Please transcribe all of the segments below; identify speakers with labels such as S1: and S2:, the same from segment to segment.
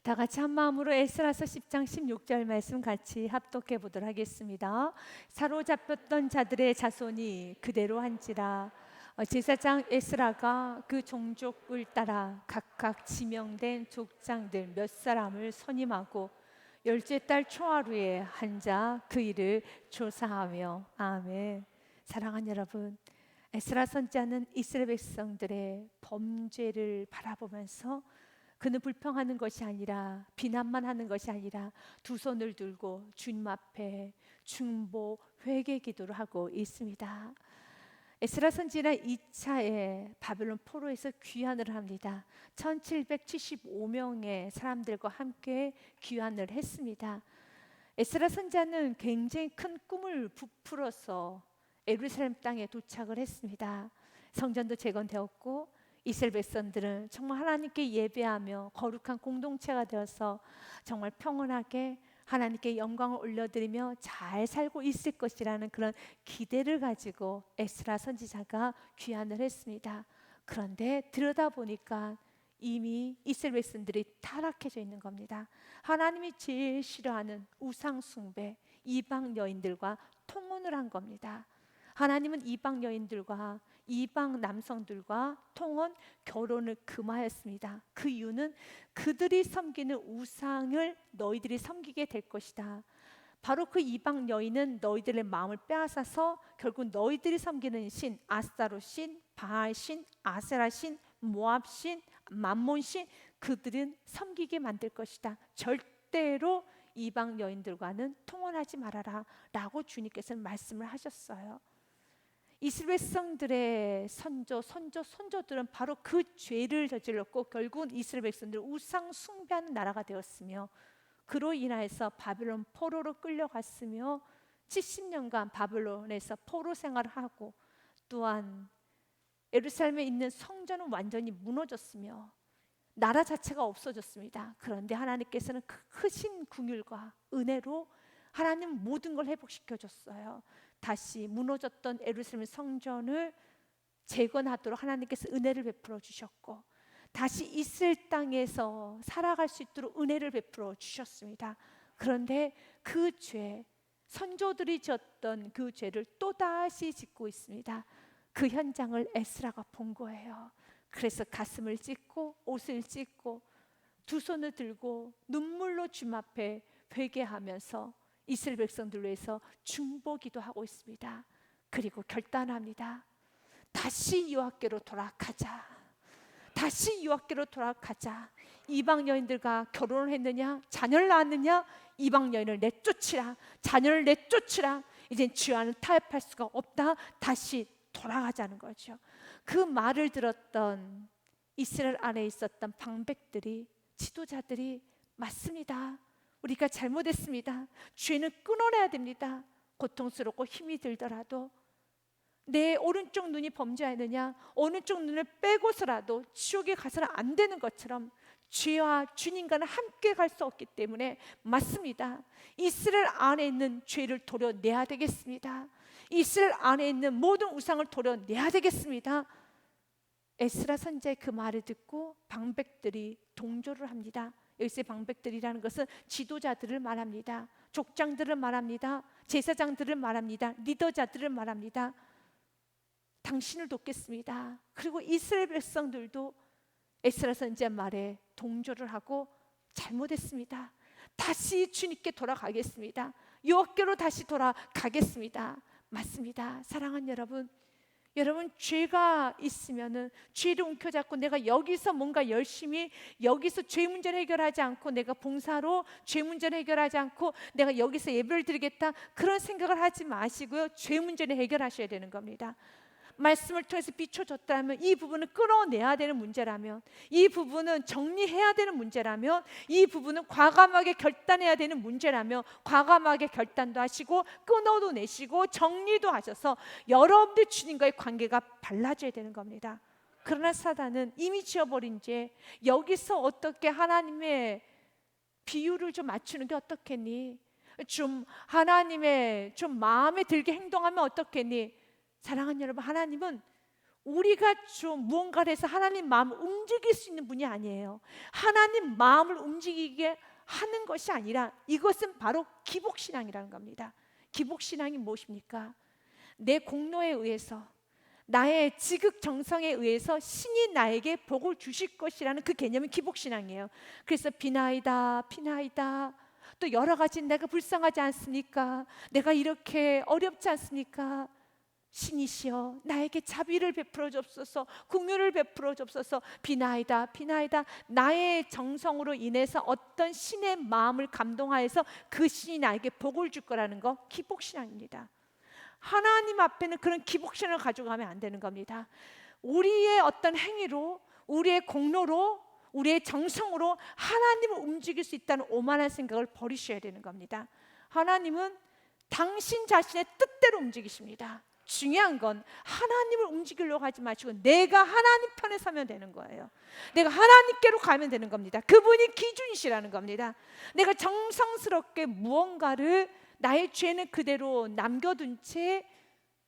S1: 다 같이 한 마음으로 에스라서 10장 16절 말씀 같이 합독해 보도록 하겠습니다. 사로잡혔던 자들의 자손이 그대로 한지라. 제사장 에스라가 그 종족을 따라 각각 지명된 족장들 몇 사람을 선임하고 열째 달 초하루에 앉아 그 일을 조사하며. 아멘. 사랑하는 여러분, 에스라 선지자는 이스라엘 백성들의 범죄를 바라보면서 그는 불평하는 것이 아니라, 비난만 하는 것이 아니라 두 손을 들고 주님 앞에 중보 회개 기도를 하고 있습니다. 에스라 선지자는 2차에 바벨론 포로에서 귀환을 합니다. 1775명의 사람들과 함께 귀환을 했습니다. 에스라 선지자는 굉장히 큰 꿈을 부풀어서 예루살렘 땅에 도착을 했습니다. 성전도 재건되었고 이스라엘 백성들은 정말 하나님께 예배하며 거룩한 공동체가 되어서 정말 평온하게 하나님께 영광을 올려드리며 잘 살고 있을 것이라는 그런 기대를 가지고 에스라 선지자가 귀환을 했습니다. 그런데 들여다보니까 이미 이스라엘 백성들이 타락해져 있는 겁니다. 하나님이 제일 싫어하는 우상 숭배, 이방 여인들과 통혼을 한 겁니다. 하나님은 이방 여인들과 이방 남성들과 통혼, 결혼을 금하였습니다. 그 이유는 그들이 섬기는 우상을 너희들이 섬기게 될 것이다. 바로 그 이방 여인은 너희들의 마음을 빼앗아서 결국 너희들이 섬기는 신, 아스타롯 신, 바알 신, 아세라 신, 모압 신, 맘몬 신, 그들은 섬기게 만들 것이다. 절대로 이방 여인들과는 통혼하지 말아라 라고 주님께서는 말씀을 하셨어요. 이스라엘 백성들의 선조들은 바로 그 죄를 저질렀고 결국은 이스라엘 백성들은 우상 숭배하는 나라가 되었으며, 그로 인하여서 바벨론 포로로 끌려갔으며 70년간 바벨론에서 포로 생활을 하고, 또한 예루살렘에 있는 성전은 완전히 무너졌으며 나라 자체가 없어졌습니다. 그런데 하나님께서는 그 크신 긍휼과 은혜로 하나님 모든 걸 회복시켜 줬어요. 다시 무너졌던 예루살렘 성전을 재건하도록 하나님께서 은혜를 베풀어 주셨고, 다시 이스라엘 땅에서 살아갈 수 있도록 은혜를 베풀어 주셨습니다. 그런데 그 죄, 선조들이 지었던 그 죄를 또다시 짓고 있습니다. 그 현장을 에스라가 본 거예요. 그래서 가슴을 찢고 옷을 찢고 두 손을 들고 눈물로 주님 앞에 회개하면서 이스라엘 백성들을 위해서 중보기도 하고 있습니다. 그리고 결단합니다. 다시 여호와께로 돌아가자. 다시 여호와께로 돌아가자. 이방 여인들과 결혼을 했느냐, 자녀를 낳았느냐, 이방 여인을 내쫓으라. 자녀를 내쫓으라. 이젠 주와는 타협할 수가 없다. 다시 돌아가자는 거죠. 그 말을 들었던 이스라엘 안에 있었던 방백들이, 지도자들이, 맞습니다. 우리가 잘못했습니다. 죄는 끊어내야 됩니다. 고통스럽고 힘이 들더라도 내 오른쪽 눈이 범죄하느냐, 오른쪽 눈을 빼고서라도 지옥에 가서는 안 되는 것처럼 죄와 주님과는 함께 갈 수 없기 때문에, 맞습니다. 이스라엘 안에 있는 죄를 도려내야 되겠습니다. 이스라엘 안에 있는 모든 우상을 도려내야 되겠습니다. 에스라 선지자의 그 말을 듣고 방백들이 동조를 합니다. 여기서의 방백들이라는 것은 지도자들을 말합니다. 족장들을 말합니다. 제사장들을 말합니다. 리더자들을 말합니다. 당신을 돕겠습니다. 그리고 이스라엘 백성들도 에스라 선지자 말에 동조를 하고, 잘못했습니다. 다시 주님께 돌아가겠습니다. 여호와께로 다시 돌아가겠습니다. 맞습니다. 사랑하는 여러분, 여러분 죄가 있으면은 죄를 움켜잡고 내가 여기서 뭔가 열심히 여기서 죄 문제를 해결하지 않고, 내가 봉사로 죄 문제를 해결하지 않고 내가 여기서 예배를 드리겠다, 그런 생각을 하지 마시고요. 죄 문제를 해결하셔야 되는 겁니다. 말씀을 통해서 비춰줬다면, 이 부분은 끌어내야 되는 문제라면, 이 부분은 정리해야 되는 문제라면, 이 부분은 과감하게 결단해야 되는 문제라면 과감하게 결단도 하시고 끊어도 내시고 정리도 하셔서 여러분들 주님과의 관계가 달라져야 되는 겁니다. 그러나 사단은 이미 지어버린 죄, 여기서 어떻게 하나님의 비율을 좀 맞추는 게 어떻겠니? 좀 하나님의 좀 마음에 들게 행동하면 어떻겠니? 사랑하는 여러분, 하나님은 우리가 좀 무언가를 해서 하나님 마음을 움직일 수 있는 분이 아니에요. 하나님 마음을 움직이게 하는 것이 아니라 이것은 바로 기복신앙이라는 겁니다. 기복신앙이 무엇입니까? 내 공로에 의해서, 나의 지극정성에 의해서 신이 나에게 복을 주실 것이라는 그 개념이 기복신앙이에요. 그래서 비나이다 비나이다, 또 여러 가지 내가 불쌍하지 않습니까? 내가 이렇게 어렵지 않습니까? 신이시여 나에게 자비를 베풀어 주옵소서, 긍휼을 베풀어 주옵소서. 비나이다 비나이다. 나의 정성으로 인해서 어떤 신의 마음을 감동하여서 그 신이 나에게 복을 줄 거라는 거, 기복신앙입니다. 하나님 앞에는 그런 기복신앙을 가지고 가면 안 되는 겁니다. 우리의 어떤 행위로, 우리의 공로로, 우리의 정성으로 하나님을 움직일 수 있다는 오만한 생각을 버리셔야 되는 겁니다. 하나님은 당신 자신의 뜻대로 움직이십니다. 중요한 건 하나님을 움직이려고 하지 마시고 내가 하나님 편에 서면 되는 거예요. 내가 하나님께로 가면 되는 겁니다. 그분이 기준이시라는 겁니다. 내가 정성스럽게 무언가를, 나의 죄는 그대로 남겨둔 채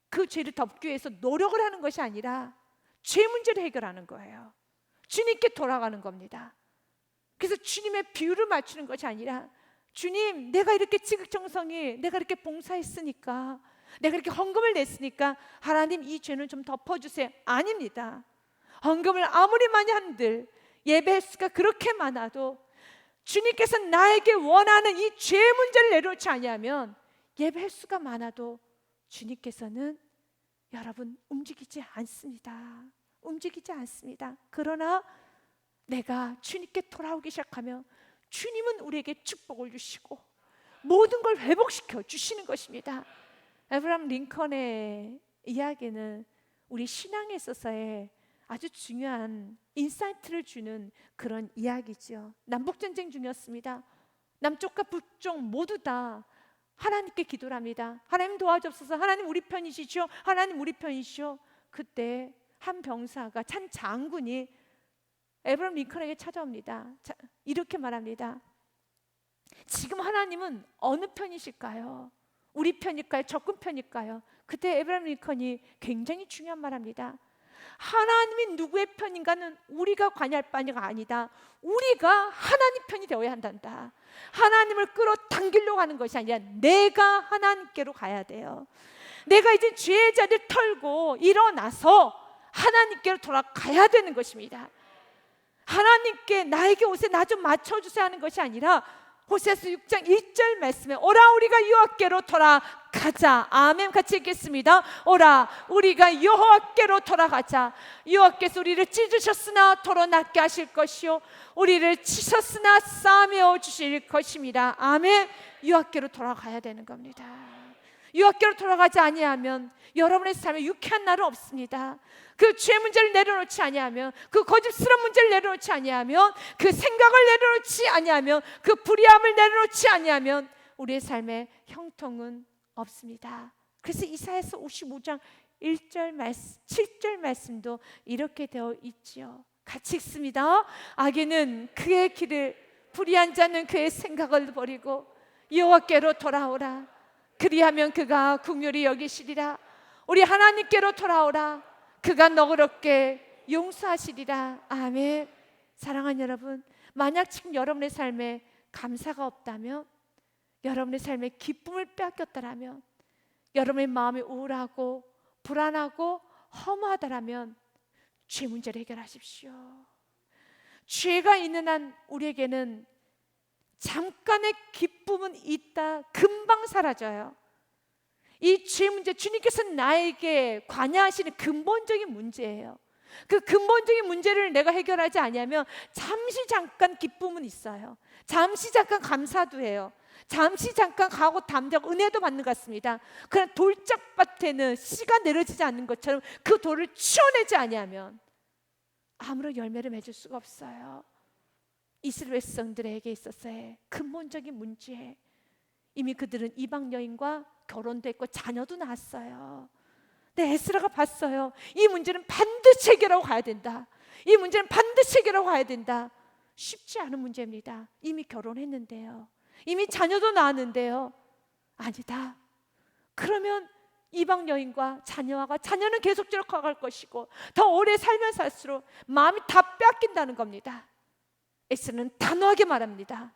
S1: 그 죄를 덮기 위해서 노력을 하는 것이 아니라 죄 문제를 해결하는 거예요. 주님께 돌아가는 겁니다. 그래서 주님의 비율을 맞추는 것이 아니라, 주님 내가 이렇게 지극정성이, 내가 이렇게 봉사했으니까, 내가 이렇게 헌금을 냈으니까 하나님 이 죄는 좀 덮어주세요. 아닙니다. 헌금을 아무리 많이 한들, 예배 횟수가 그렇게 많아도 주님께서 나에게 원하는 이 죄 문제를 내려놓지 아니하면, 예배 횟수가 많아도 주님께서는 여러분 움직이지 않습니다. 움직이지 않습니다. 그러나 내가 주님께 돌아오기 시작하면 주님은 우리에게 축복을 주시고 모든 걸 회복시켜 주시는 것입니다. 에브라임 링컨의 이야기는 우리 신앙에 있어서의 아주 중요한 인사이트를 주는 그런 이야기죠. 남북전쟁 중이었습니다. 남쪽과 북쪽 모두 다 하나님께 기도를 합니다. 하나님 도와주옵소서. 하나님 우리 편이시죠. 하나님 우리 편이시죠. 그때 한 병사가, 한 장군이 에브라임 링컨에게 찾아옵니다. 이렇게 말합니다. 지금 하나님은 어느 편이실까요? 우리 편일까요? 적군 편일까요? 그때 에브라임 링컨이 굉장히 중요한 말합니다. 하나님이 누구의 편인가는 우리가 관여할 바가 아니다. 우리가 하나님 편이 되어야 한단다. 하나님을 끌어당기려고 하는 것이 아니라 내가 하나님께로 가야 돼요. 내가 이제 죄의 자리를 털고 일어나서 하나님께로 돌아가야 되는 것입니다. 하나님께 나에게 오세, 나 좀 맞춰주세요 하는 것이 아니라 호세아서 6장 1절 말씀에 오라 우리가 여호와께로 돌아가자. 아멘. 같이 읽겠습니다. 오라 우리가 여호와께로 돌아가자. 여호와께서 우리를 찢으셨으나 도로 낫게 하실 것이요 우리를 치셨으나 싸매어 주실 것입니다. 아멘. 여호와께로 돌아가야 되는 겁니다. 여호와께로 돌아가지 아니하면 여러분의 삶에 유쾌한 날은 없습니다. 그 죄 문제를 내려놓지 아니하면, 그 거짓스러운 문제를 내려놓지 아니하면, 그 생각을 내려놓지 아니하면, 그 불의함을 내려놓지 아니하면 우리의 삶에 형통은 없습니다. 그래서 이사야서 55장 1절 말씀, 7절 말씀도 이렇게 되어 있지요. 같이 읽습니다. 악인은 그의 길을, 불의한 자는 그의 생각을 버리고 여호와께로 돌아오라. 그리하면 그가 긍휼히 여기시리라. 우리 하나님께로 돌아오라. 그가 너그럽게 용서하시리라. 아멘. 사랑하는 여러분, 만약 지금 여러분의 삶에 감사가 없다면, 여러분의 삶에 기쁨을 빼앗겼다라면, 여러분의 마음이 우울하고 불안하고 허무하다라면 죄 문제를 해결하십시오. 죄가 있는 한 우리에게는 잠깐의 기쁨은 있다, 금방 사라져요. 이 죄 문제, 주님께서 나에게 관여하시는 근본적인 문제예요. 그 근본적인 문제를 내가 해결하지 않으면 잠시 잠깐 기쁨은 있어요. 잠시 잠깐 감사도 해요. 잠시 잠깐 가고 담대하고 은혜도 받는 것 같습니다. 그러나 돌짝밭에는 씨가 내려지지 않는 것처럼 그 돌을 치워내지 아니하면 아무런 열매를 맺을 수가 없어요. 이스라엘 백성들에게 있어서의 근본적인 문제, 이미 그들은 이방 여인과 결혼도 했고 자녀도 낳았어요. 근데 에스라가 봤어요. 이 문제는 반드시 해결하고 가야 된다. 이 문제는 반드시 해결하고 가야 된다. 쉽지 않은 문제입니다. 이미 결혼했는데요, 이미 자녀도 낳았는데요. 아니다. 그러면 이방 여인과 자녀와 자녀는 계속적으로 커갈 것이고 더 오래 살면 살수록 마음이 다 빼앗긴다는 겁니다. 에스더는 단호하게 말합니다.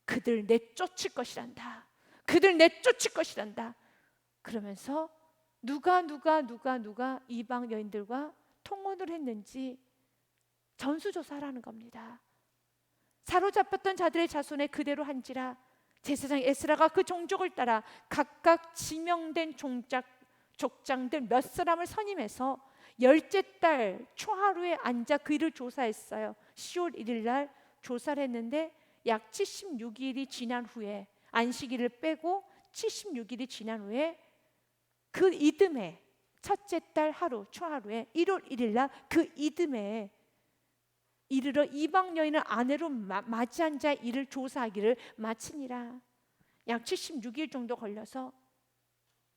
S1: 그들 내쫓을 것이란다. 그들 내쫓을 것이란다. 그러면서 누가 이방 여인들과 통혼을 했는지 전수조사하라는 겁니다. 사로잡혔던 자들의 자손에 그대로 한지라 제사장 에스라가 그 종족을 따라 각각 지명된 족장들 몇 사람을 선임해서 10째 달 초하루에 앉아 그 일을 조사했어요. 10월 1일 날 조사를 했는데 약 76일이 지난 후에, 안식일을 빼고 76일이 지난 후에 그 이듬해 첫째 달 하루 초하루에 1월 1일 날 그 이듬해에 이르러 이방 여인을 아내로 맞이한 자 이를 조사하기를 마치니라. 약 76일 정도 걸려서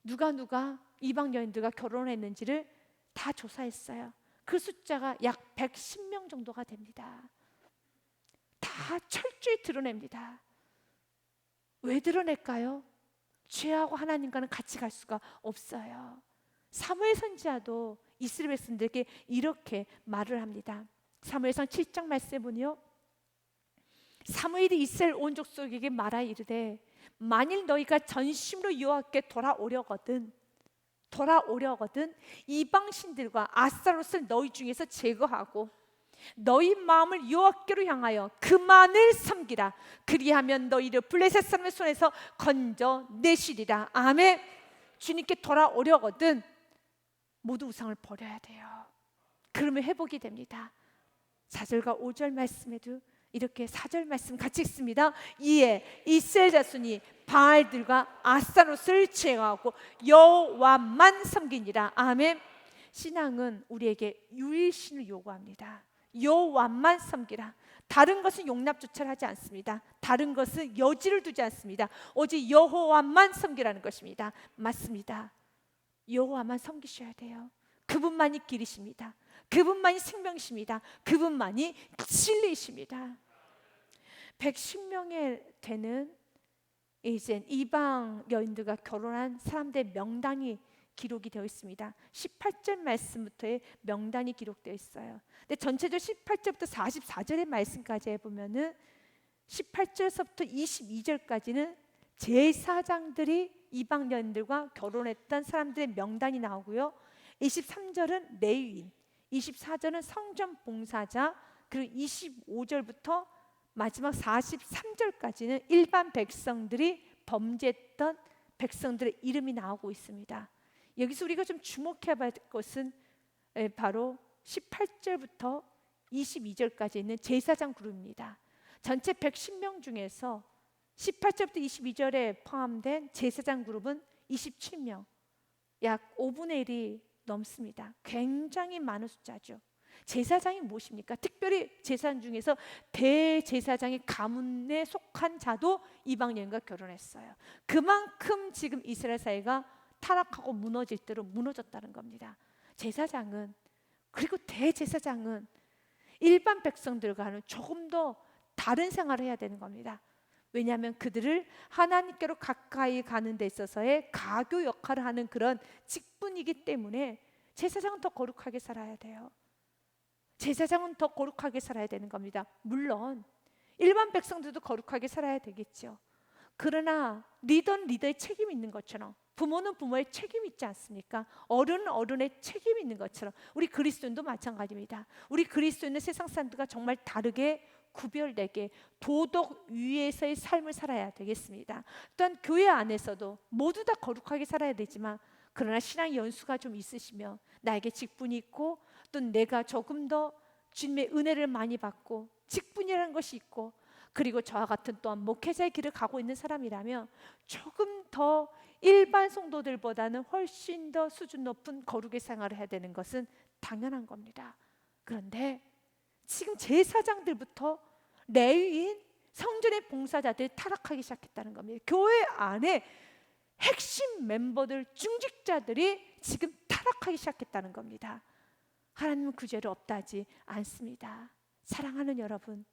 S1: 누가 이방 여인들과 결혼했는지를 다 조사했어요. 그 숫자가 약 110명 정도가 됩니다. 다 철저히 드러냅니다. 왜 드러낼까요? 죄하고 하나님과는 같이 갈 수가 없어요. 사무엘 선지자도 이스라엘 백성들에게 이렇게 말을 합니다. 사무엘상 7장 말씀에 보니요, 사무엘이 이스라엘 온 족속에게 말하 이르되 만일 너희가 전심으로 여호와께 돌아오려거든 이방 신들과 아스타롯을 너희 중에서 제거하고 너희 마음을 여호와께로 향하여 그만을 섬기라. 그리하면 너희를 블레셋 사람의 손에서 건져내시리라. 아멘. 주님께 돌아오려거든 모두 우상을 버려야 돼요. 그러면 회복이 됩니다. 4절과 5절 말씀에도 이렇게 4절 말씀 같이 읽습니다. 이에 이스라엘 자손이 바알들과 아스타롯을 제거하고 여호와만 섬기니라. 아멘. 신앙은 우리에게 유일신을 요구합니다. 여호와만 섬기라. 다른 것은 용납조차 하지 않습니다. 다른 것은 여지를 두지 않습니다. 오직 여호와만 섬기라는 것입니다. 맞습니다. 여호와만 섬기셔야 돼요. 그분만이 길이십니다. 그분만이 생명이십니다. 그분만이 진리이십니다. 110명에 되는 이제 이방 여인들과 결혼한 사람들의 명단이 기록이 되어 있습니다. 18절 말씀부터의 명단이 기록되어 있어요. 근데 전체적으로 18절부터 44절의 말씀까지 해보면은 18절서부터 22절까지는 제사장들이 이방 여인들과 결혼했던 사람들의 명단이 나오고요. 23절은 레위인, 24절은 성전 봉사자, 그리고 25절부터 마지막 43절까지는 일반 백성들이 범죄했던 백성들의 이름이 나오고 있습니다. 여기서 우리가 좀 주목해야 할 것은 바로 18절부터 22절까지 있는 제사장 그룹입니다. 전체 110명 중에서 18절부터 22절에 포함된 제사장 그룹은 27명, 약 5분의 1이 넘습니다. 굉장히 많은 숫자죠. 제사장이 무엇입니까? 특별히 제사장 중에서 대제사장의 가문에 속한 자도 이방 여인과 결혼했어요. 그만큼 지금 이스라엘 사회가 타락하고 무너질 대로 무너졌다는 겁니다. 제사장은, 그리고 대제사장은 일반 백성들과는 조금 더 다른 생활을 해야 되는 겁니다. 왜냐하면 그들을 하나님께로 가까이 가는 데 있어서의 가교 역할을 하는 그런 직분이기 때문에 제사장은 더 거룩하게 살아야 돼요. 제사장은 더 거룩하게 살아야 되는 겁니다. 물론 일반 백성들도 거룩하게 살아야 되겠죠. 그러나 리더는 리더의 책임이 있는 것처럼, 부모는 부모의 책임이 있지 않습니까? 어른은 어른의 책임이 있는 것처럼 우리 그리스도인도 마찬가지입니다. 우리 그리스도인은 세상 사람들과 정말 다르게 구별되게 도덕 위에서의 삶을 살아야 되겠습니다. 또한 교회 안에서도 모두 다 거룩하게 살아야 되지만, 그러나 신앙 연수가 좀 있으시면, 나에게 직분이 있고 또 내가 조금 더 주님의 은혜를 많이 받고 직분이라는 것이 있고, 그리고 저와 같은 또한 목회자의 길을 가고 있는 사람이라면 조금 더 일반 성도들보다는 훨씬 더 수준 높은 거룩의 생활을 해야 되는 것은 당연한 겁니다. 그런데 지금 제사장들부터 레위인, 성전의 봉사자들이 타락하기 시작했다는 겁니다. 교회 안에 핵심 멤버들, 중직자들이 지금 타락하기 시작했다는 겁니다. 하나님은 그 죄를 없다하지 않습니다. 사랑하는 여러분,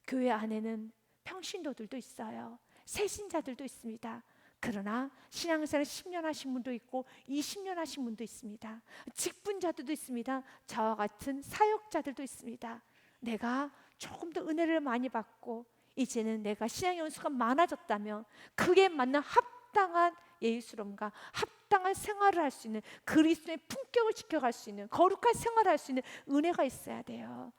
S1: 교회 안에는 평신도들도 있어요. 새신자들도 있습니다. 그러나 신앙생활 10년 하신 분도 있고 20년 하신 분도 있습니다. 직분자들도 있습니다. 저와 같은 사역자들도 있습니다. 내가 조금 더 은혜를 많이 받고 이제는 내가 신앙의 연수가 많아졌다면 그에 맞는 합당한 예의스러움과 합당한 생활을 할 수 있는, 그리스도의 품격을 지켜갈 수 있는 거룩한 생활을 할 수 있는 은혜가 있어야 돼요.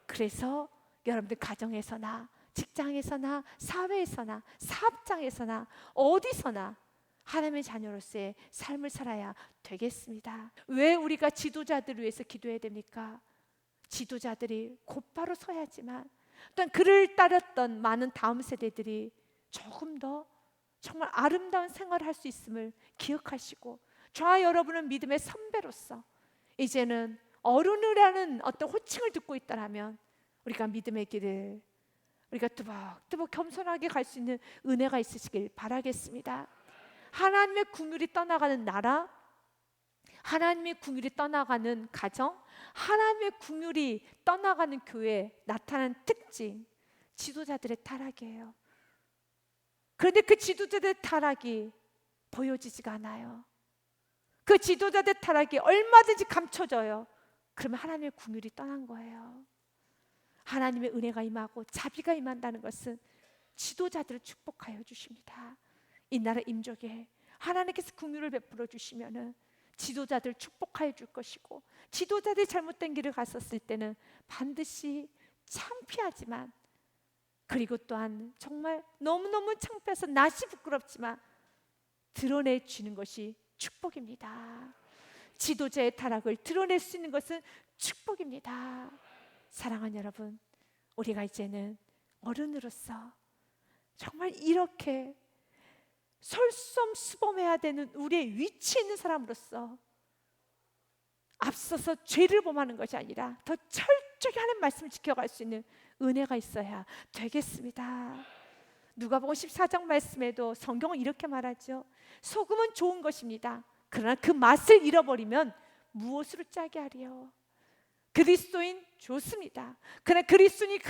S1: 그래서 여러분들 가정에서나 직장에서나 사회에서나 사업장에서나 어디서나 하나님의 자녀로서의 삶을 살아야 되겠습니다. 왜 우리가 지도자들을 위해서 기도해야 됩니까? 지도자들이 곧바로 서야지만 또한 그를 따랐던 많은 다음 세대들이 조금 더 정말 아름다운 생활을 할 수 있음을 기억하시고, 저와 여러분은 믿음의 선배로서 이제는 어른이라는 어떤 호칭을 듣고 있다라면 우리가 믿음의 길을 우리가 뚜벅뚜벅 겸손하게 갈 수 있는 은혜가 있으시길 바라겠습니다. 하나님의 긍휼이 떠나가는 나라, 하나님의 긍휼이 떠나가는 가정, 하나님의 긍휼이 떠나가는 교회에 나타나는 특징, 지도자들의 타락이에요. 그런데 그 지도자들의 타락이 보여지지가 않아요. 그 지도자들의 타락이 얼마든지 감춰져요. 그러면 하나님의 긍휼이 떠난 거예요. 하나님의 은혜가 임하고 자비가 임한다는 것은 지도자들을 축복하여 주십니다. 이 나라 임족에 하나님께서 긍휼을 베풀어 주시면은 지도자들 축복하여 줄 것이고, 지도자들이 잘못된 길을 갔었을 때는 반드시 창피하지만, 그리고 또한 정말 너무너무 창피해서 낯이 부끄럽지만 드러내 주는 것이 축복입니다. 지도자의 타락을 드러낼 수 있는 것은 축복입니다. 사랑하는 여러분, 우리가 이제는 어른으로서 정말 이렇게 솔선수범해야 되는 우리의 위치에 있는 사람으로서 앞서서 죄를 범하는 것이 아니라 더 철저히 하는 말씀을 지켜갈 수 있는 은혜가 있어야 되겠습니다. 누가복음 14장 말씀에도 성경은 이렇게 말하죠. 소금은 좋은 것입니다. 그러나 그 맛을 잃어버리면 무엇으로 짜게 하리요. 그리스도인 좋습니다. 그러나 그리스도인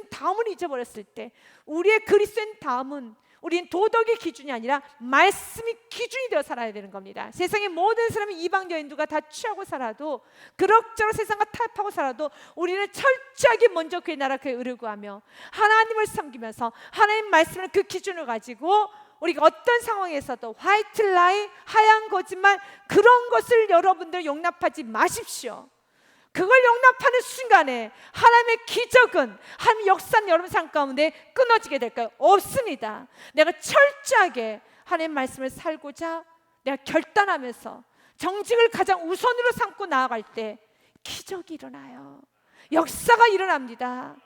S1: 다음을 잊어버렸을 때, 우리의 그리스도인 다음은 우리는 도덕의 기준이 아니라 말씀이 기준이 되어 살아야 되는 겁니다. 세상의 모든 사람이 이방 여인들과 다 취하고 살아도, 그럭저럭 세상과 타협하고 살아도 우리는 철저하게 먼저 그의 나라 그의 의를 구하며 하나님을 섬기면서 하나님 말씀을 그 기준을 가지고 우리가 어떤 상황에서도 화이트 라이, 하얀 거짓말, 그런 것을 여러분들 용납하지 마십시오. 그걸 용납하는 순간에 하나님의 기적은, 하나님의 역사는 여러분 삶 가운데 끊어지게 될까요? 없습니다. 내가 철저하게 하나님의 말씀을 살고자 내가 결단하면서 정직을 가장 우선으로 삼고 나아갈 때 기적이 일어나요. 역사가 일어납니다.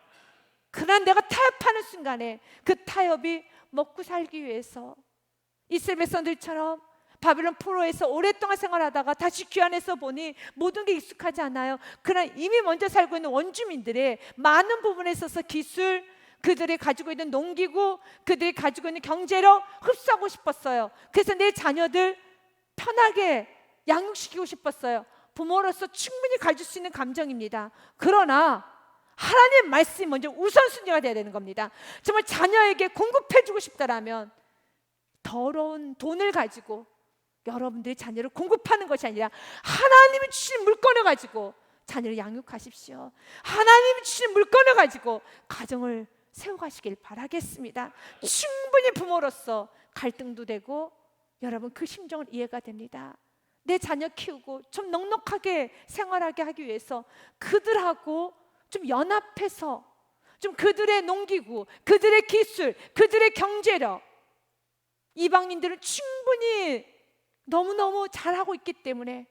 S1: 그러나 내가 타협하는 순간에 그 타협이 먹고 살기 위해서 이스라엘 백성들처럼 바벨론 포로에서 오랫동안 생활하다가 다시 귀환해서 보니 모든 게 익숙하지 않아요. 그러나 이미 먼저 살고 있는 원주민들의 많은 부분에 있어서 기술, 그들이 가지고 있는 농기구, 그들이 가지고 있는 경제력 흡수하고 싶었어요. 그래서 내 자녀들 편하게 양육시키고 싶었어요. 부모로서 충분히 가질 수 있는 감정입니다. 그러나 하나님 말씀이 먼저 우선순위가 돼야 되는 겁니다. 정말 자녀에게 공급해주고 싶다라면 더러운 돈을 가지고 여러분들의 자녀를 공급하는 것이 아니라 하나님이 주신 물건을 가지고 자녀를 양육하십시오. 하나님이 주신 물건을 가지고 가정을 세워가시길 바라겠습니다. 충분히 부모로서 갈등도 되고, 여러분 그 심정은 이해가 됩니다. 내 자녀 키우고 좀 넉넉하게 생활하게 하기 위해서 그들하고 좀 연합해서 좀 그들의 농기구, 그들의 기술, 그들의 경제력, 이방인들은 충분히 너무너무 잘하고 있기 때문에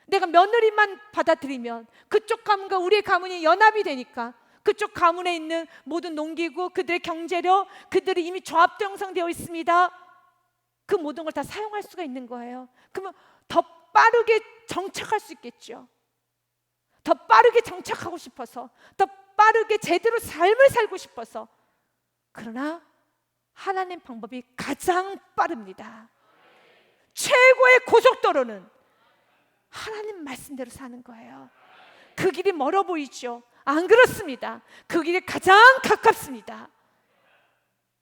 S1: 내가 며느리만 받아들이면 그쪽 가문과 우리의 가문이 연합이 되니까 그쪽 가문에 있는 모든 농기구, 그들의 경제력, 그들이 이미 조합도 형성되어 있습니다. 그 모든 걸 다 사용할 수가 있는 거예요. 그러면 더 빠르게 정착할 수 있겠죠. 더 빠르게 정착하고 싶어서, 더 빠르게 제대로 삶을 살고 싶어서. 그러나 하나님 방법이 가장 빠릅니다. 최고의 고속도로는 하나님 말씀대로 사는 거예요. 그 길이 멀어 보이죠? 안 그렇습니다. 그 길이 가장 가깝습니다.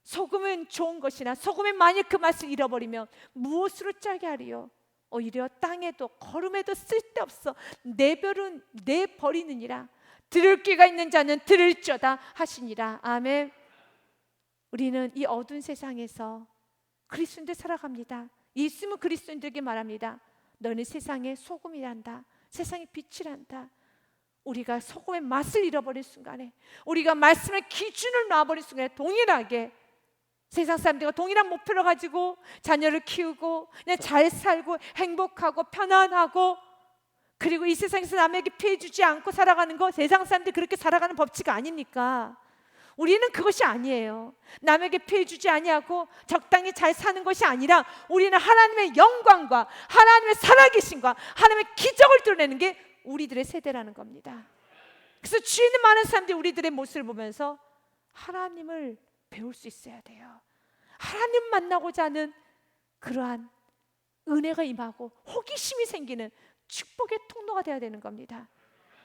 S1: 소금은 좋은 것이나 소금이 만약 그 맛을 잃어버리면 무엇으로 짜게 하리요? 오히려 땅에도 거름에도 쓸데없어 내버리느니라. 들을 귀가 있는 자는 들을지어다 하시니라. 아멘. 우리는 이 어두운 세상에서 그리스도인들 살아갑니다. 예수님은 그리스도인들에게 말합니다. 너는 세상의 소금이란다. 세상의 빛이란다. 우리가 소금의 맛을 잃어버린 순간에, 우리가 말씀의 기준을 놔버린 순간에 동일하게 세상 사람들과 동일한 목표를 가지고 자녀를 키우고 그냥 잘 살고 행복하고 편안하고, 그리고 이 세상에서 남에게 피해 주지 않고 살아가는 거, 세상 사람들이 그렇게 살아가는 법칙 아닙니까? 우리는 그것이 아니에요. 남에게 피해 주지 아니하고 적당히 잘 사는 것이 아니라 우리는 하나님의 영광과 하나님의 살아계심과 하나님의 기적을 드러내는 게 우리들의 세대라는 겁니다. 그래서 주위 있는 많은 사람들이 우리들의 모습을 보면서 하나님을 배울 수 있어야 돼요. 하나님 만나고자 하는 그러한 은혜가 임하고 호기심이 생기는 축복의 통로가 되어야 되는 겁니다.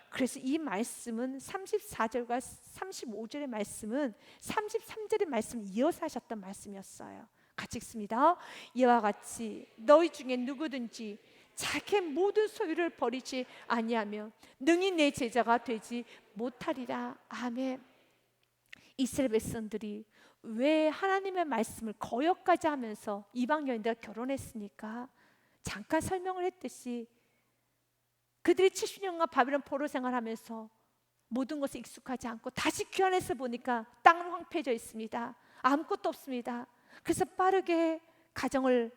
S1: 그래서 이 말씀은 34절과 35절의 말씀은 33절의 말씀을 이어서 하셨던 말씀이었어요. 같이 읽습니다. 이와 같이 너희 중에 누구든지 자기의 모든 소유를 버리지 아니하면 능히 내 제자가 되지 못하리라. 아멘. 이스라엘 백성들이 왜 하나님의 말씀을 거역까지 하면서 이방 여인들과 결혼했습니까? 잠깐 설명을 했듯이 그들이 70년간 바벨론 포로 생활하면서 모든 것에 익숙하지 않고 다시 귀환해서 보니까 땅은 황폐해져 있습니다. 아무것도 없습니다. 그래서 빠르게 가정을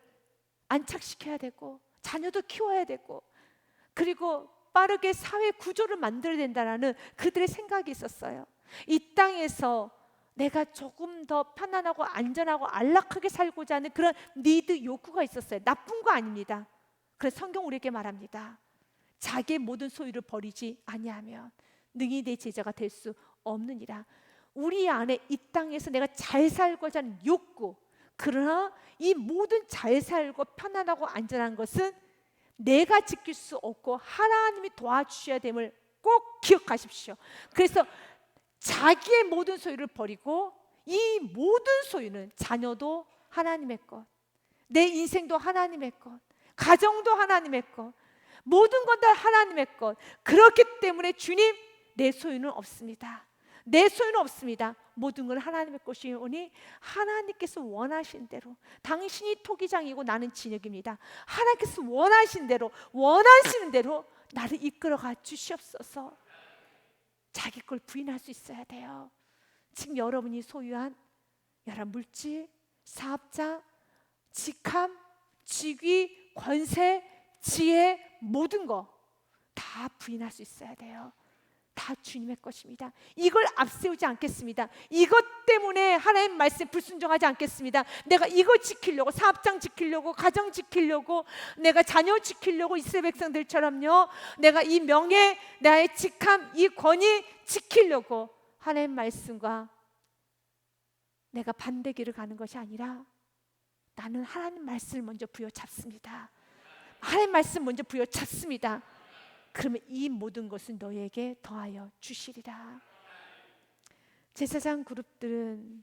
S1: 안착시켜야 되고 자녀도 키워야 되고, 그리고 빠르게 사회 구조를 만들어야 된다는 그들의 생각이 있었어요. 이 땅에서 내가 조금 더 편안하고 안전하고 안락하게 살고자 하는 그런 니드, 욕구가 있었어요. 나쁜 거 아닙니다. 그래서 성경 우리에게 말합니다. 자기의 모든 소유를 버리지 아니하면 능히 내 제자가 될 수 없느니라. 우리 안에 이 땅에서 내가 잘 살고자 하는 욕구, 그러나 이 모든 잘 살고 편안하고 안전한 것은 내가 지킬 수 없고 하나님이 도와주셔야 됨을 꼭 기억하십시오. 그래서 자기의 모든 소유를 버리고, 이 모든 소유는 자녀도 하나님의 것, 내 인생도 하나님의 것, 가정도 하나님의 것, 모든 것 다 하나님의 것. 그렇기 때문에 주님, 내 소유는 없습니다. 내 소유는 없습니다. 모든 건 하나님의 것이오니 하나님께서 원하신 대로, 당신이 토기장이고 나는 진흙입니다. 하나님께서 원하신 대로, 원하시는 대로 나를 이끌어가 주시옵소서. 자기 걸 부인할 수 있어야 돼요. 지금 여러분이 소유한 여러 물질, 사업자, 직함, 직위, 권세, 지혜, 모든 거 다 부인할 수 있어야 돼요. 다 주님의 것입니다. 이걸 앞세우지 않겠습니다. 이것 때문에 하나님 말씀에 불순종하지 않겠습니다. 내가 이거 지키려고, 사업장 지키려고, 가정 지키려고, 내가 자녀 지키려고, 이스라엘 백성들처럼요, 내가 이 명예, 나의 직함, 이 권위 지키려고 하나님 말씀과 내가 반대길을 가는 것이 아니라 나는 하나님 말씀을 먼저 부여잡습니다. 하나님 말씀 먼저 부여잡습니다. 그러면 이 모든 것은 너에게 더하여 주시리라. 제사장 그룹들은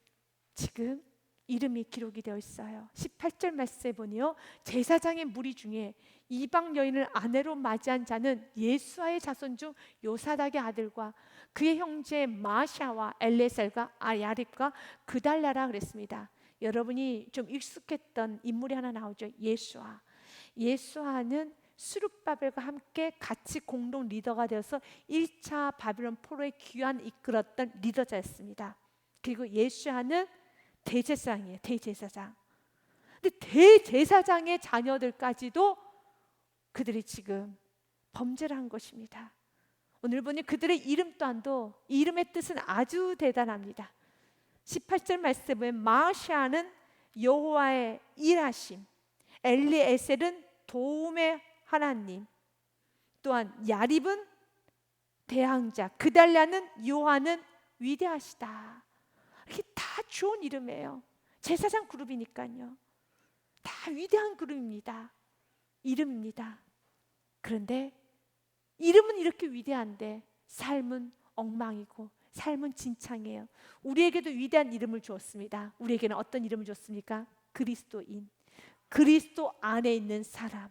S1: 지금 이름이 기록이 되어 있어요. 18절 말씀에 보니요, 제사장의 무리 중에 이방 여인을 아내로 맞이한 자는 예수아의 자손 중 요사닥의 아들과 그의 형제 마샤와 엘레살과 야립과 그달라라 그랬습니다. 여러분이 좀 익숙했던 인물이 하나 나오죠. 예수아. 예수아는 스룹바벨과 함께 같이 공동 리더가 되어서 1차 바벨론 포로의 귀환을 이끌었던 리더자였습니다. 그리고 예수아는 대제사장이에요. 대제사장. 근데 대제사장의 자녀들까지도 그들이 지금 범죄를 한 것입니다. 오늘 보니 그들의 이름 또한도, 이름의 뜻은 아주 대단합니다. 18절 말씀에 보면 마샤는 여호와의 일하심, 엘리에셀은 도움의 하나님, 또한 야립은 대항자, 그달랴는 요한은 위대하시다. 이게 다 좋은 이름이에요. 제사장 그룹이니까요. 다 위대한 그룹입니다. 이름입니다. 그런데 이름은 이렇게 위대한데 삶은 엉망이고 삶은 진창이에요. 우리에게도 위대한 이름을 주었습니다. 우리에게는 어떤 이름을 줬습니까? 그리스도인. 그리스도 안에 있는 사람,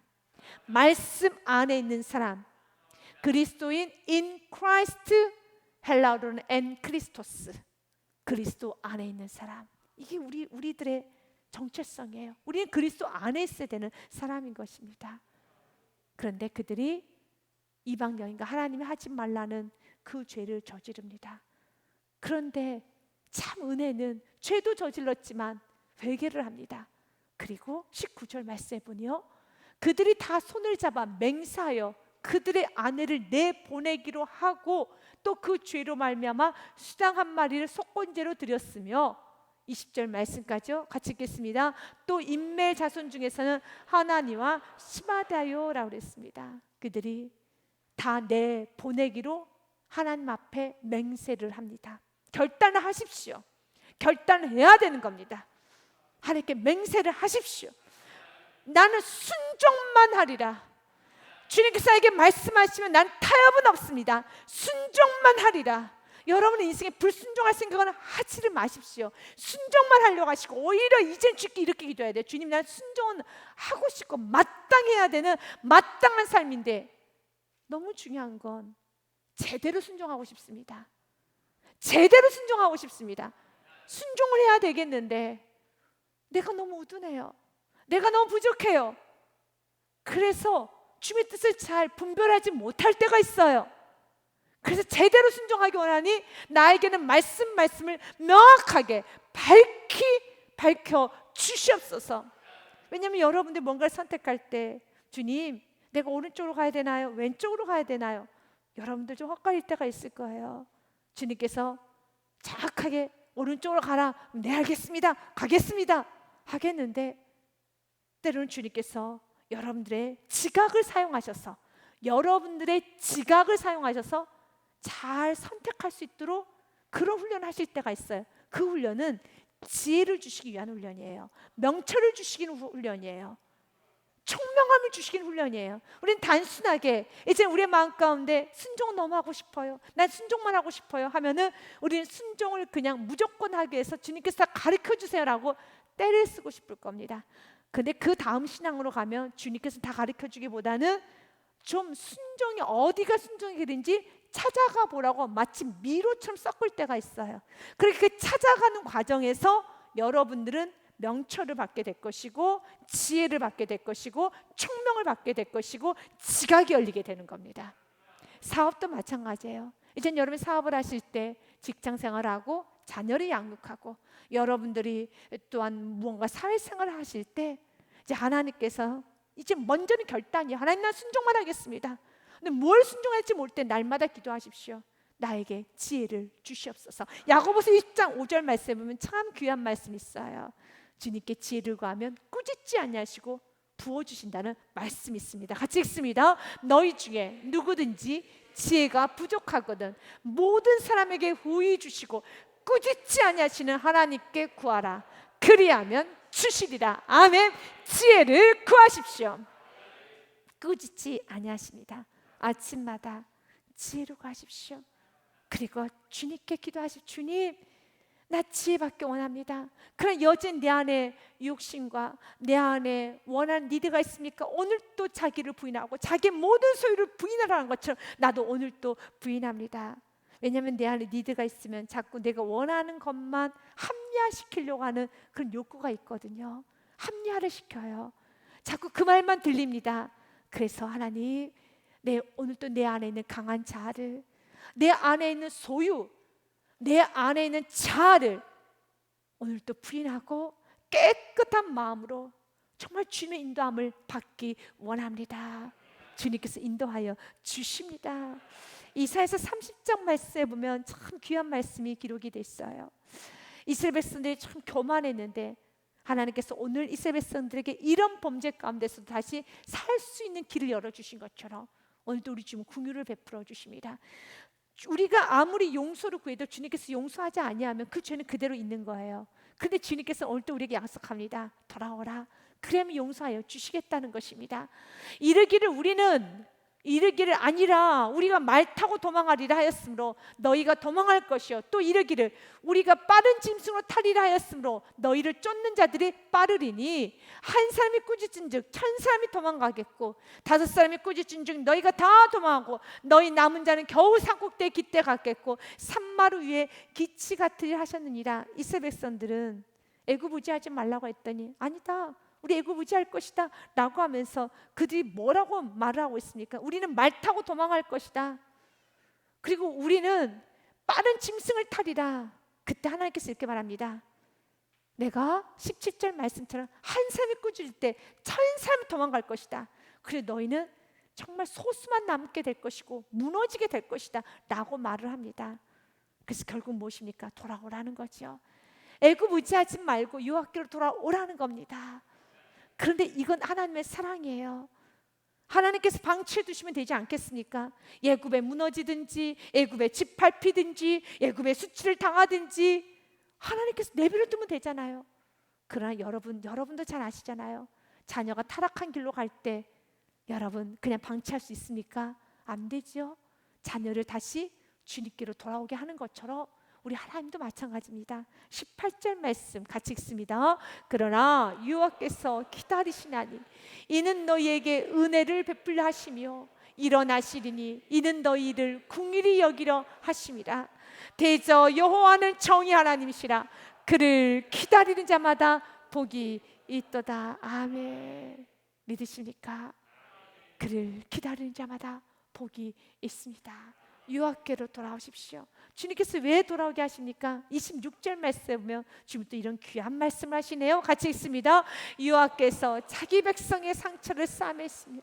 S1: 말씀 안에 있는 사람. 그리스도인 in Christ, 헬라어로는 en Christos. 그리스도 안에 있는 사람. 이게 우리들의 정체성이에요. 우리는 그리스도 안에 있어야 되는 사람인 것입니다. 그런데 그들이 이방 여인과 하나님이 하지 말라는 그 죄를 저지릅니다. 그런데 참 은혜는 죄도 저질렀지만 회개를 합니다. 그리고 19절 말씀해 보니요, 그들이 다 손을 잡아 맹세하여 그들의 아내를 내보내기로 하고 또 그 죄로 말미암아 수당 한 마리를 속건제로 드렸으며, 20절 말씀까지요. 같이 읽겠습니다. 또 인멜 자손 중에서는 하나니와 시바다요라고 그랬습니다. 그들이 다 내보내기로 하나님 앞에 맹세를 합니다. 결단을 하십시오. 결단을 해야 되는 겁니다. 하나님께 맹세를 하십시오. 나는 순종만 하리라. 주님께서 에게 말씀하시면 난 타협은 없습니다. 순종만 하리라. 여러분의 인생에 불순종할 생각은 하지를 마십시오. 순종만 하려고 하시고, 오히려 이젠 주께 이렇게 기도해야 돼요. 주님, 난 순종은 하고 싶고 마땅해야 되는 마땅한 삶인데, 너무 중요한 건 제대로 순종하고 싶습니다. 제대로 순종하고 싶습니다. 순종을 해야 되겠는데 내가 너무 우둔해요. 내가 너무 부족해요. 그래서 주님의 뜻을 잘 분별하지 못할 때가 있어요. 그래서 제대로 순종하기 원하니 나에게는 말씀을 명확하게 밝혀 주시옵소서. 왜냐하면 여러분들 뭔가를 선택할 때, 주님, 내가 오른쪽으로 가야 되나요? 왼쪽으로 가야 되나요? 여러분들 좀 헛갈릴 때가 있을 거예요. 주님께서 정확하게 오른쪽으로 가라. 네, 알겠습니다. 가겠습니다. 하겠는데 때로는 주님께서 여러분들의 지각을 사용하셔서 잘 선택할 수 있도록 그런 훈련을 하실 때가 있어요. 그 훈련은 지혜를 주시기 위한 훈련이에요. 명철을 주시기 위한 훈련이에요. 총명함을 주시긴 훈련이에요. 우리는 단순하게 이제 우리의 마음 가운데 순종 너무 하고 싶어요, 난 순종만 하고 싶어요 하면은 우리는 순종을 그냥 무조건 하기 위해서 주님께서 다 가르쳐 주세요라고 때를 쓰고 싶을 겁니다. 근데 그 다음 신앙으로 가면 주님께서 다 가르쳐 주기보다는 좀 순종이 어디가 순종이 그런지 찾아가 보라고 마치 미로처럼 섞을 때가 있어요. 그렇게 찾아가는 과정에서 여러분들은 명철을 받게 될 것이고, 지혜를 받게 될 것이고, 총명을 받게 될 것이고, 지각이 열리게 되는 겁니다. 사업도 마찬가지예요. 이젠 여러분이 사업을 하실 때 직장 생활하고 자녀를 양육하고 여러분들이 또한 무언가 사회생활을 하실 때 이제 하나님께서 이제 먼저는 결단이에요. 하나님, 난 순종만 하겠습니다. 근데 뭘 순종할지 모를 때 날마다 기도하십시오. 나에게 지혜를 주시옵소서. 야고보서 1장 5절 말씀에 보면 참 귀한 말씀이 있어요. 주님께 지혜를 구하면 꾸짖지 아니하시고 부어주신다는 말씀이 있습니다. 같이 읽습니다. 너희 중에 누구든지 지혜가 부족하거든 모든 사람에게 후히 주시고 꾸짖지 아니하시는 하나님께 구하라. 그리하면 주시리라. 아멘. 지혜를 구하십시오. 꾸짖지 아니하십니다. 아침마다 지혜를 구하십시오. 그리고 주님께 기도하십시오. 주님, 나 지혜받기 원합니다. 그런 여전 내 안에 욕심과 내 안에 원하는 니드가 있습니까? 오늘 또 자기를 부인하고 자기의 모든 소유를 부인하라는 것처럼 나도 오늘 또 부인합니다. 왜냐하면 내 안에 니드가 있으면 자꾸 내가 원하는 것만 합리화시키려고 하는 그런 욕구가 있거든요. 합리화를 시켜요. 자꾸 그 말만 들립니다. 그래서 하나님, 오늘 또 내 안에 있는 강한 자아를, 내 안에 있는 소유, 내 안에 있는 자아를 오늘 또 부인하고 깨끗한 마음으로 정말 주님의 인도함을 받기 원합니다. 주님께서 인도하여 주십니다. 이사야서 30장 말씀에 보면 참 귀한 말씀이 기록이 돼 있어요. 이스라엘 백성들이 참 교만했는데 하나님께서 오늘 이스라엘 백성들에게 이런 범죄 가운데서 다시 살 수 있는 길을 열어주신 것처럼 오늘도 우리 주님 긍휼을 베풀어 주십니다. 우리가 아무리 용서를 구해도 주님께서 용서하지 아니하면 그 죄는 그대로 있는 거예요. 그런데 주님께서 오늘도 우리에게 약속합니다. 돌아오라. 그러면 용서하여 주시겠다는 것입니다. 이르기를 우리는 이르기를 아니라 우리가 말 타고 도망하리라 하였으므로 너희가 도망할 것이요 또 이르기를 우리가 빠른 짐승으로 타리라 하였으므로 너희를 쫓는 자들이 빠르리니 한 사람이 꾸짖은즉 1000사람이 도망가겠고 5사람이 꾸짖은즉 너희가 다 도망하고 너희 남은 자는 겨우 산꼭대에 깃대 갔겠고 산마루 위에 기치 같으리 하셨느니라. 이스라엘 백성들은 애굽의지하지 말라고 했더니 아니다, 우리 애굽의지할 것이다 라고 하면서 그들이 뭐라고 말을 하고 있습니까? 우리는 말 타고 도망할 것이다. 그리고 우리는 빠른 짐승을 타리라. 그때 하나님께서 이렇게 말합니다. 내가 17절 말씀처럼 한 사람이 꾸짖을 때 1000사람이 도망갈 것이다. 그리고 너희는 정말 소수만 남게 될 것이고 무너지게 될 것이다 라고 말을 합니다. 그래서 결국 무엇입니까? 돌아오라는 거죠. 애굽 의지하지 말고 여호와께로 돌아오라는 겁니다. 그런데 이건 하나님의 사랑이에요. 하나님께서 방치해 두시면 되지 않겠습니까? 애굽에 무너지든지 애굽에 집 밟히든지 애굽에 수치를 당하든지 하나님께서 내버려 두면 되잖아요. 그러나 여러분도 잘 아시잖아요. 자녀가 타락한 길로 갈 때 여러분 그냥 방치할 수 있습니까? 안 되죠. 자녀를 다시 주님께로 돌아오게 하는 것처럼 우리 하나님도 마찬가지입니다. 18절 말씀 같이 읽습니다. 그러나 여호와께서 기다리시나니 이는 너희에게 은혜를 베풀려 하시며 일어나시리니 이는 너희를 긍휼히 여기려 하심이라. 대저 여호와는 정의 하나님이시라. 그를 기다리는 자마다 복이 있도다. 아멘. 믿으십니까? 그를 기다리는 자마다 복이 있습니다. 여호와께로 돌아오십시오. 주님께서 왜 돌아오게 하십니까? 26절 말씀에 보면 주님 또 이런 귀한 말씀을 하시네요. 같이 읽습니다. 여호와께서 자기 백성의 상처를 싸매시며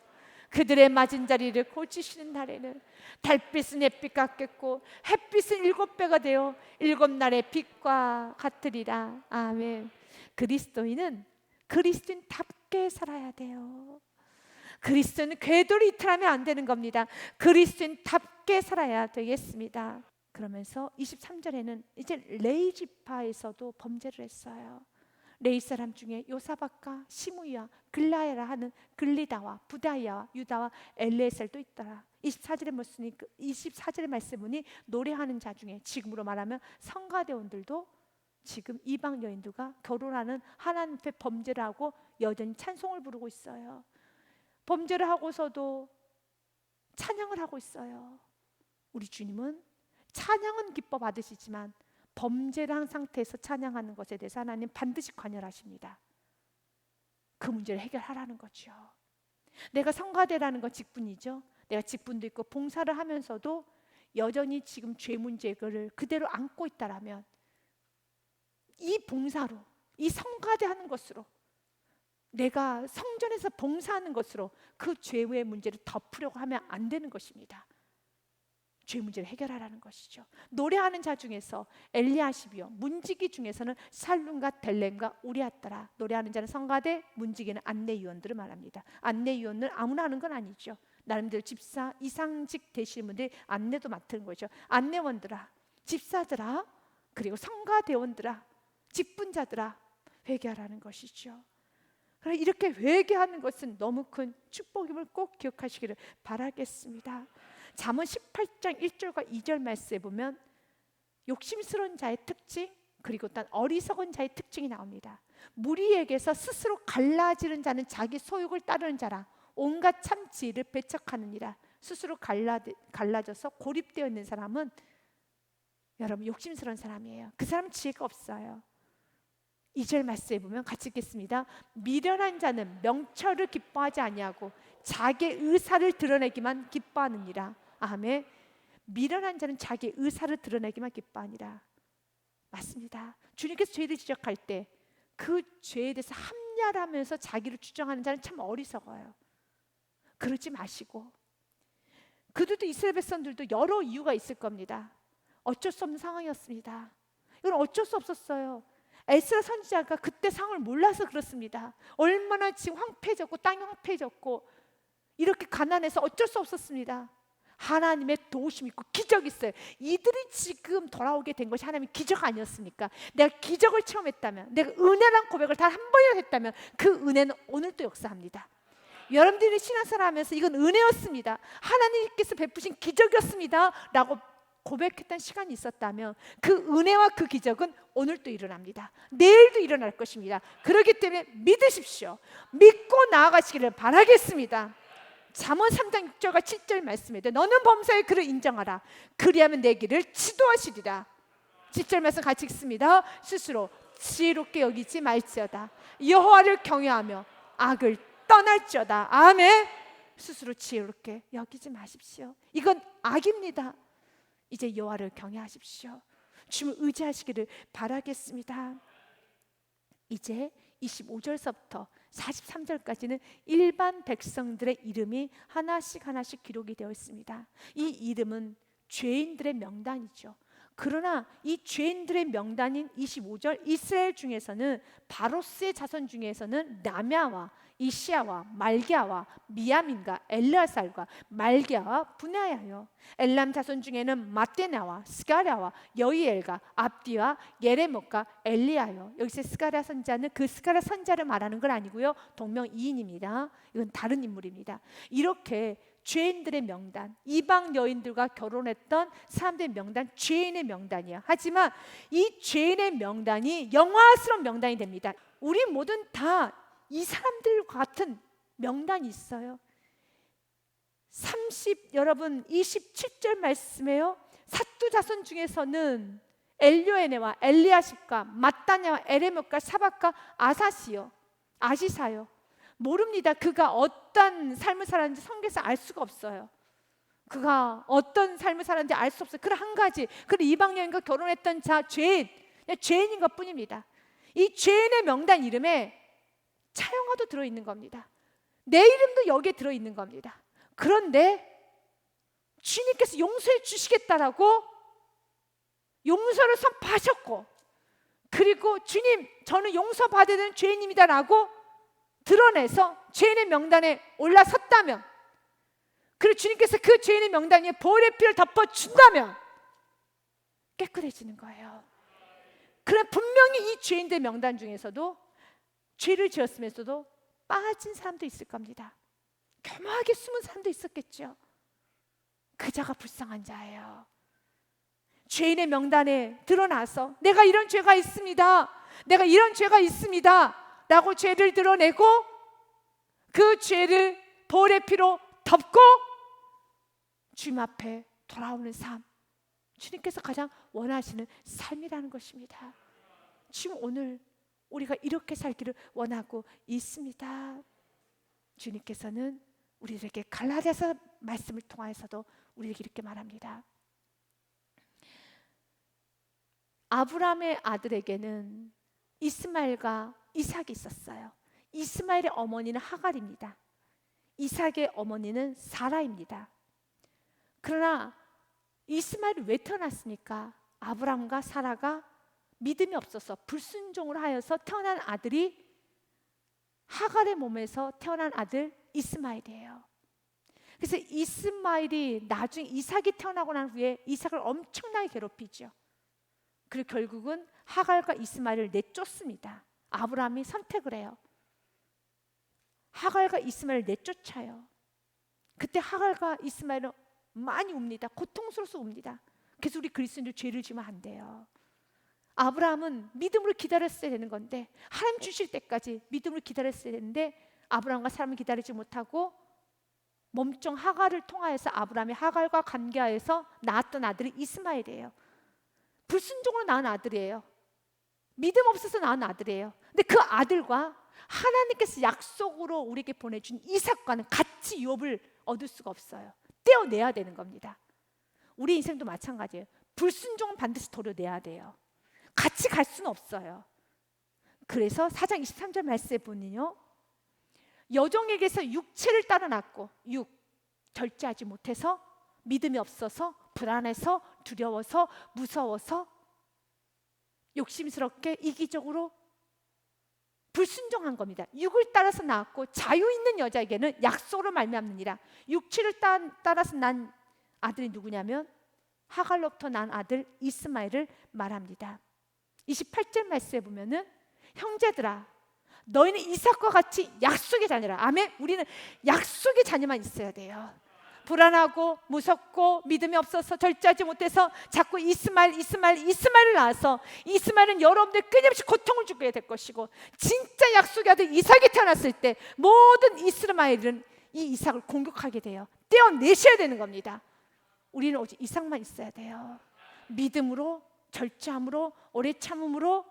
S1: 그들의 맞은 자리를 고치시는 날에는 달빛은 햇빛 같겠고 햇빛은 7배가 되어 7날의 빛과 같으리라. 아멘. 그리스도인답게 살아야 돼요. 그리스도는 궤도를 이탈하면 안 되는 겁니다. 그리스도인답게 살아야 되겠습니다. 그러면서 23절에는 이제 레위 지파에서도 범죄를 했어요. 레위 사람 중에 요사박과 시므이와 글라야라 하는 글리다와 부다야와 유다와 엘레셀도 있더라. 24절의 말씀 보니 노래하는 자 중에 지금으로 말하면 성가대원들도 지금 이방 여인들과 결혼하는 하나님 앞에 범죄를 하고 여전히 찬송을 부르고 있어요. 범죄를 하고서도 찬양을 하고 있어요. 우리 주님은 찬양은 기뻐 받으시지만 범죄를 한 상태에서 찬양하는 것에 대해서 하나님 반드시 관여하십니다. 그 문제를 해결하라는 거죠. 내가 성가대라는 건 직분이죠. 내가 직분도 있고 봉사를 하면서도 여전히 지금 죄 문제를 그대로 안고 있다라면 이 봉사로, 이 성가대하는 것으로, 내가 성전에서 봉사하는 것으로 그 죄의 문제를 덮으려고 하면 안 되는 것입니다. 죄 문제를 해결하라는 것이죠. 노래하는 자 중에서 엘리야십이요, 문지기 중에서는 살룸과 델렘과 우리아따라. 노래하는 자는 성가대, 문지기는 안내위원들을 말합니다. 안내위원을 아무나 하는 건 아니죠. 나름대로 집사, 이상직 되시는 분들이 안내도 맡은 거죠. 안내원들아, 집사들아, 그리고 성가대원들아, 직분자들아, 회개하라는 것이죠. 그러나 이렇게 회개하는 것은 너무 큰 축복임을 꼭 기억하시기를 바라겠습니다. 잠언 18장 1절과 2절 말씀에 보면 욕심스러운 자의 특징, 그리고 또 어리석은 자의 특징이 나옵니다. 무리에게서 스스로 갈라지는 자는 자기 소욕을 따르는 자라. 온갖 참지를 배척하느니라. 스스로 갈라져서 고립되어 있는 사람은 여러분 욕심스러운 사람이에요. 그 사람은 지혜가 없어요. 2절 말씀에 보면 같이 읽겠습니다. 미련한 자는 명철을 기뻐하지 아니하고 자기의 의사를 드러내기만 기뻐하느니라. 아멘. 미련한 자는 자기의 의사를 드러내기만 기뻐하니라. 맞습니다. 주님께서 죄를 지적할 때 그 죄에 대해서 합리화하면서 자기를 주장하는 자는 참 어리석어요. 그러지 마시고, 그들도 이스라엘 백성들도 여러 이유가 있을 겁니다. 어쩔 수 없는 상황이었습니다. 이건 어쩔 수 없었어요. 에스라 선지자가 그때 상황을 몰라서 그렇습니다. 얼마나 지금 황폐해졌고 땅이 황폐해졌고 이렇게 가난해서 어쩔 수 없었습니다. 하나님의 도우심이 있고 기적이 있어요. 이들이 지금 돌아오게 된 것이 하나님의 기적 아니었습니까? 내가 기적을 체험했다면, 내가 은혜란 고백을 단 한 번이라도 했다면 그 은혜는 오늘 또 역사합니다. 여러분들이 신앙생활 하면서 이건 은혜였습니다, 하나님께서 베푸신 기적이었습니다 라고 고백했던 시간이 있었다면 그 은혜와 그 기적은 오늘 또 일어납니다. 내일도 일어날 것입니다. 그렇기 때문에 믿으십시오. 믿고 나아가시기를 바라겠습니다. 잠언 3장 6절과 7절 말씀입니다. 너는 범사의 그를 인정하라. 그리하면 내 길을 지도하시리라. 7절 말씀 같이 읽습니다. 스스로 지혜롭게 여기지 말지어다. 여호와를 경외하며 악을 떠날지어다. 아멘. 스스로 지혜롭게 여기지 마십시오. 이건 악입니다. 이제 여호와를 경외하십시오. 주님을 의지하시기를 바라겠습니다. 이제 25절서부터 43절까지는 일반 백성들의 이름이 하나씩 기록이 되어 있습니다. 이 이름은 죄인들의 명단이죠. 그러나 이 죄인들의 명단인 25절, 이스라엘 중에서는 바로스의 자손 중에서는 나мя와 이시야와 말기야와 미야민과 엘르아살과 말기야와 분하야요. 엘람 자손 중에는 마떼나와 스가랴와 여이엘과 압디와 예레못과 엘리야요. 여기서 스가랴 선자는 그 스가랴 선자를 말하는 건 아니고요, 동명이인입니다. 이건 다른 인물입니다. 이렇게 죄인들의 명단, 이방 여인들과 결혼했던 사람들의 명단, 죄인의 명단이에요. 하지만 이 죄인의 명단이 영화스러운 명단이 됩니다. 우리 모든 다 이 사람들 같은 명단이 있어요. 여러분 27절 말씀에요, 사두 자손 중에서는 엘요에네와 엘리야십과 마따냐와 에레못과 사박과 아시사요. 모릅니다. 그가 어떤 삶을 살았는지 성경에서 알 수가 없어요. 그가 어떤 삶을 살았는지 알 수 없어요. 그런 한 가지, 그런 이방 여인과 결혼했던 죄인인 것 뿐입니다. 이 죄인의 명단 이름에 차영화도 들어있는 겁니다. 내 이름도 여기에 들어있는 겁니다. 그런데 주님께서 용서해 주시겠다라고 용서를 선포하셨고, 그리고 주님 저는 용서받아야 되는 죄인입니다라고 드러내서 죄인의 명단에 올라섰다면, 그리고 주님께서 그 죄인의 명단 위에 보혈의 피를 덮어준다면 깨끗해지는 거예요. 그럼 분명히 이 죄인들 명단 중에서도 죄를 지었으면서도 빠진 사람도 있을 겁니다. 겸허하게 숨은 사람도 있었겠죠. 그 자가 불쌍한 자예요. 죄인의 명단에 드러나서 내가 이런 죄가 있습니다, 내가 이런 죄가 있습니다 라고 죄를 드러내고 그 죄를 보혈의 피로 덮고 주님 앞에 돌아오는 삶, 주님께서 가장 원하시는 삶이라는 것입니다. 지금 오늘 우리가 이렇게 살기를 원하고 있습니다. 주님께서는 우리에게 갈라디아서 말씀을 통해서도 우리에게 이렇게 말합니다. 아브라함의 아들에게는 이스마엘과 이삭이 있었어요. 이스마엘의 어머니는 하갈입니다. 이삭의 어머니는 사라입니다. 그러나 이스마엘이 왜 태어났습니까? 아브라함과 사라가 믿음이 없어서 불순종을 하여서 태어난 아들이 하갈의 몸에서 태어난 아들 이스마엘이에요. 그래서 이스마엘이 나중에 이삭이 태어나고 난 후에 이삭을 엄청나게 괴롭히죠. 그리고 결국은 하갈과 이스마엘을 내쫓습니다. 아브라함이 선택을 해요. 하갈과 이스마엘을 내쫓아요. 그때 하갈과 이스마엘은 많이 웁니다. 고통스러워서 웁니다. 그래서 우리 그리스도인들 죄를 지면 안 돼요. 아브라함은 믿음으로 기다렸어야 되는 건데, 하나님 주실 때까지 믿음으로 기다렸어야 되는데 아브라함과 사람을 기다리지 못하고 몸종 하갈을 통하여서 아브라함이 하갈과 관계하여서 낳았던 아들이 이스마엘이에요. 불순종으로 낳은 아들이에요. 믿음 없어서 낳은 아들이에요. 근데 그 아들과 하나님께서 약속으로 우리에게 보내준 이삭과는 같이 유업을 얻을 수가 없어요. 떼어내야 되는 겁니다. 우리 인생도 마찬가지예요. 불순종은 반드시 도려내야 돼요. 같이 갈 수는 없어요. 그래서 4장 23절 말씀에 보면요, 여종에게서 육체를 따라 낳고 절제하지 못해서 믿음이 없어서 불안해서 두려워서 무서워서 욕심스럽게 이기적으로 불순종한 겁니다. 육을 따라서 낳았고 자유 있는 여자에게는 약속으로 말미암느니라. 육체를 따라서 난 아들이 누구냐면 하갈로부터 난 아들 이스마엘을 말합니다. 28절 말씀에 보면은 형제들아 너희는 이삭과 같이 약속의 자녀라. 아멘. 우리는 약속의 자녀만 있어야 돼요. 불안하고 무섭고 믿음이 없어서 절제하지 못해서 자꾸 이스마엘을 낳아서 이스마엘은 여러분들 끊임없이 고통을 주게 될 것이고, 진짜 약속의 아들 이삭이 태어났을 때 모든 이스마엘은 이 이삭을 공격하게 돼요. 떼어내셔야 되는 겁니다. 우리는 오직 이삭만 있어야 돼요. 믿음으로, 절제함으로, 오래 참음으로,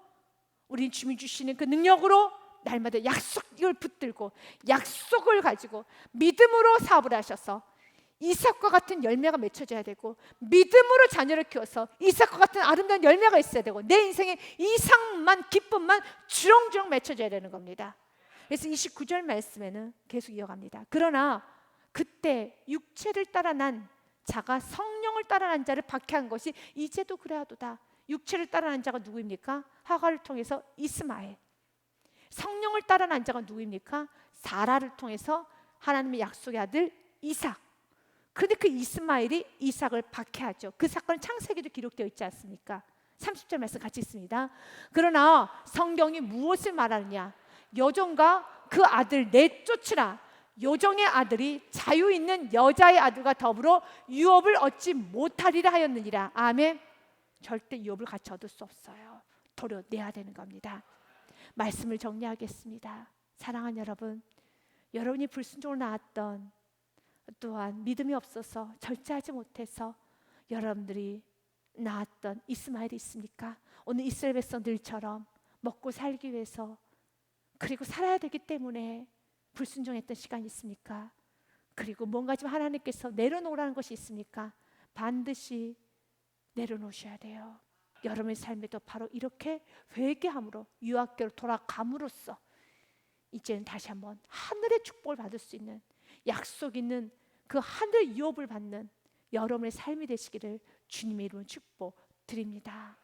S1: 우리 주님 주시는 그 능력으로 날마다 약속을 붙들고 약속을 가지고 믿음으로 사업을 하셔서 이삭과 같은 열매가 맺혀져야 되고, 믿음으로 자녀를 키워서 이삭과 같은 아름다운 열매가 있어야 되고, 내 인생에 이삭만, 기쁨만 주렁주렁 맺혀져야 되는 겁니다. 그래서 29절 말씀에는 계속 이어갑니다. 그러나 그때 육체를 따라 난 자가 성령을 따라 난 자를 박해한 것이 이제도 그래하도다. 육체를 따라 난 자가 누구입니까? 하가를 통해서 이스마엘. 성령을 따라 난 자가 누구입니까? 사라를 통해서 하나님의 약속의 아들 이삭. 그런데 그 이스마엘이 이삭을 박해하죠. 그 사건은 창세기도 기록되어 있지 않습니까? 30절 말씀 같이 있습니다. 그러나 성경이 무엇을 말하느냐? 여종과 그 아들 내쫓으라. 여종의 아들이 자유 있는 여자의 아들과 더불어 유업을 얻지 못하리라 하였느니라. 아멘. 절대 유업을 같이 얻을 수 없어요. 도려내야 되는 겁니다. 말씀을 정리하겠습니다. 사랑하는 여러분, 여러분이 불순종으로 낳았던, 또한 믿음이 없어서 절제하지 못해서 여러분들이 낳았던 이스마엘이 있습니까? 오늘 이스라엘 백성들처럼 먹고 살기 위해서, 그리고 살아야 되기 때문에 불순종했던 시간이 있습니까? 그리고 뭔가 좀 하나님께서 내려놓으라는 것이 있습니까? 반드시 내려놓으셔야 돼요. 여러분의 삶에도 바로 이렇게 회개함으로, 유학교로 돌아감으로써 이제는 다시 한번 하늘의 축복을 받을 수 있는, 약속 있는 그 하늘 유업을 받는 여러분의 삶이 되시기를 주님의 이름으로 축복드립니다.